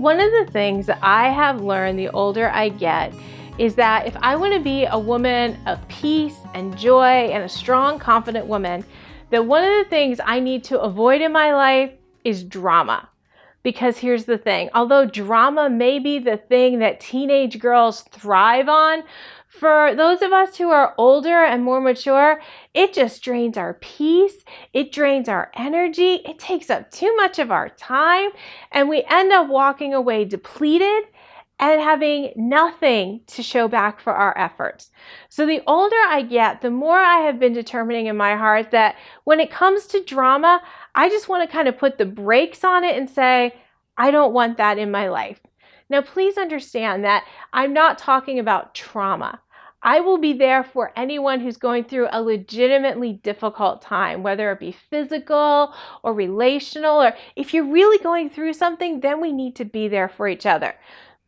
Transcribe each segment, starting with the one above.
One of the things that I have learned the older I get is that if I want to be a woman of peace and joy and a strong, confident woman, that one of the things I need to avoid in my life is drama. Because here's the thing, although drama may be the thing that teenage girls thrive on, for those of us who are older and more mature, it just drains our peace, it drains our energy, it takes up too much of our time, and we end up walking away depleted and having nothing to show back for our efforts. So the older I get, the more I have been determining in my heart that when it comes to drama, I just want to kind of put the brakes on it and say, I don't want that in my life. Now, please understand that I'm not talking about trauma. I will be there for anyone who's going through a legitimately difficult time, whether it be physical or relational, or if you're really going through something, then we need to be there for each other.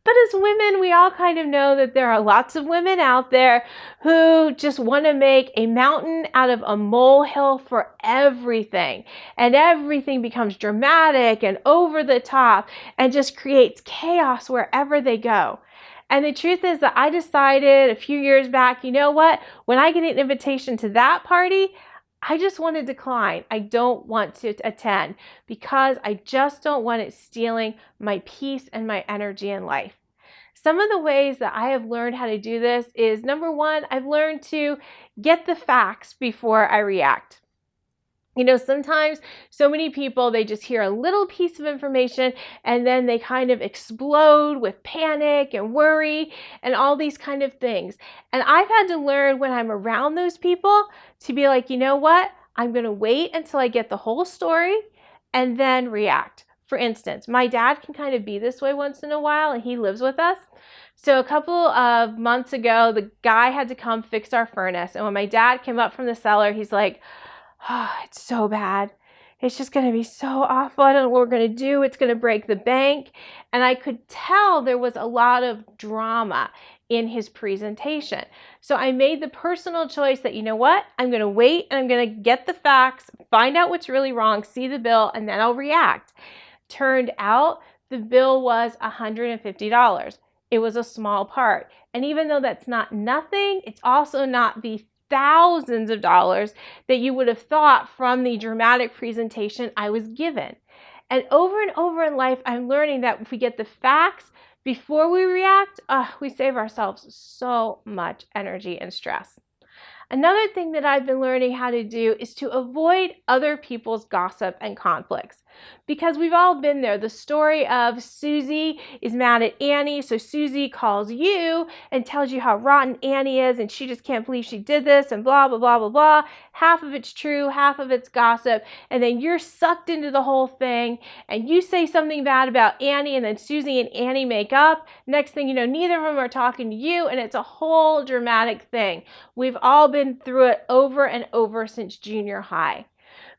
But as women, we all kind of know that there are lots of women out there who just want to make a mountain out of a molehill for everything. And everything becomes dramatic and over the top and just creates chaos wherever they go. And the truth is that I decided a few years back, you know what? When I get an invitation to that party, I just want to decline. I don't want to attend because I just don't want it stealing my peace and my energy in life. Some of the ways that I have learned how to do this is, number one, I've learned to get the facts before I react. You know, sometimes so many people, they just hear a little piece of information and then they kind of explode with panic and worry and all these kind of things. And I've had to learn when I'm around those people to be like, you know what? I'm going to wait until I get the whole story and then react. For instance, my dad can kind of be this way once in a while and he lives with us. So a couple of months ago, the guy had to come fix our furnace. And when my dad came up from the cellar, he's like, oh, it's so bad. It's just going to be so awful. I don't know what we're going to do. It's going to break the bank. And I could tell there was a lot of drama in his presentation. So I made the personal choice that, you know what? I'm going to wait and I'm going to get the facts, find out what's really wrong, see the bill, and then I'll react. Turned out the bill was $150. It was a small part. And even though that's not nothing, it's also not the thousands of dollars that you would have thought from the dramatic presentation I was given. And over in life, I'm learning that if we get the facts before we react, we save ourselves so much energy and stress. Another thing that I've been learning how to do is to avoid other people's gossip and conflicts. Because we've all been there. The story of Susie is mad at Annie, so Susie calls you and tells you how rotten Annie is and she just can't believe she did this and blah, blah, blah, blah, blah. Half of it's true, half of it's gossip, and then you're sucked into the whole thing and you say something bad about Annie and then Susie and Annie make up. Next thing you know, neither of them are talking to you and it's a whole dramatic thing. We've all been through it over and over since junior high.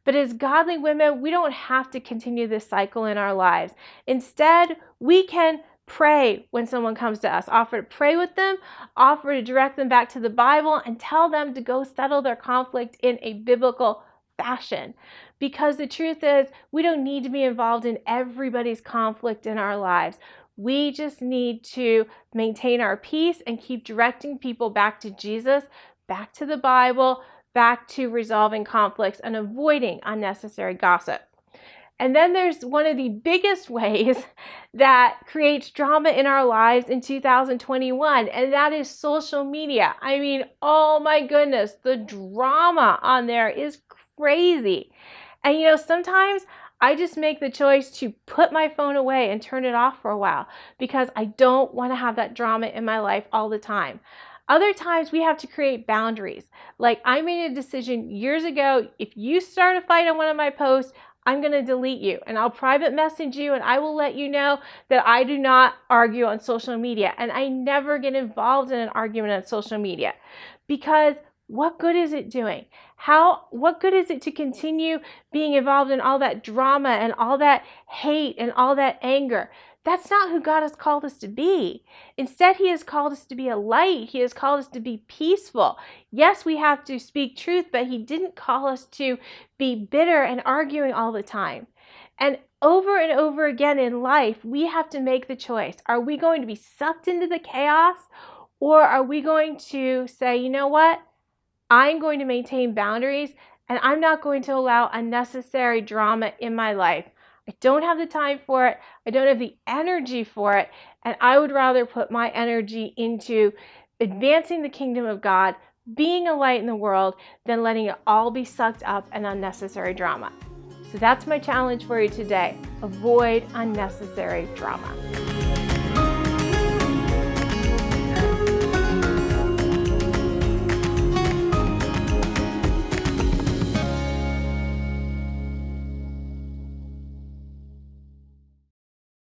But as godly women, we don't have to continue this cycle in our lives. Instead, we can pray when someone comes to us, offer to pray with them, offer to direct them back to the Bible, and tell them to go settle their conflict in a biblical fashion. Because the truth is, we don't need to be involved in everybody's conflict in our lives. We just need to maintain our peace and keep directing people back to Jesus, back to the Bible, back to resolving conflicts and avoiding unnecessary gossip. And then there's one of the biggest ways that creates drama in our lives in 2021, and that is social media. I mean, oh my goodness, the drama on there is crazy. And you know, sometimes I just make the choice to put my phone away and turn it off for a while because I don't want to have that drama in my life all the time. Other times we have to create boundaries. Like I made a decision years ago, if you start a fight on one of my posts, I'm going to delete you and I'll private message you and I will let you know that I do not argue on social media. And I never get involved in an argument on social media because what good is it doing? What good is it to continue being involved in all that drama and all that hate and all that anger? That's not who God has called us to be. Instead, He has called us to be a light. He has called us to be peaceful. Yes, we have to speak truth, but He didn't call us to be bitter and arguing all the time. And over and over again in life, we have to make the choice. Are we going to be sucked into the chaos, or are we going to say, you know what? I'm going to maintain boundaries, and I'm not going to allow unnecessary drama in my life. I don't have the time for it. I don't have the energy for it. And I would rather put my energy into advancing the kingdom of God, being a light in the world, than letting it all be sucked up in unnecessary drama. So that's my challenge for you today. Avoid unnecessary drama.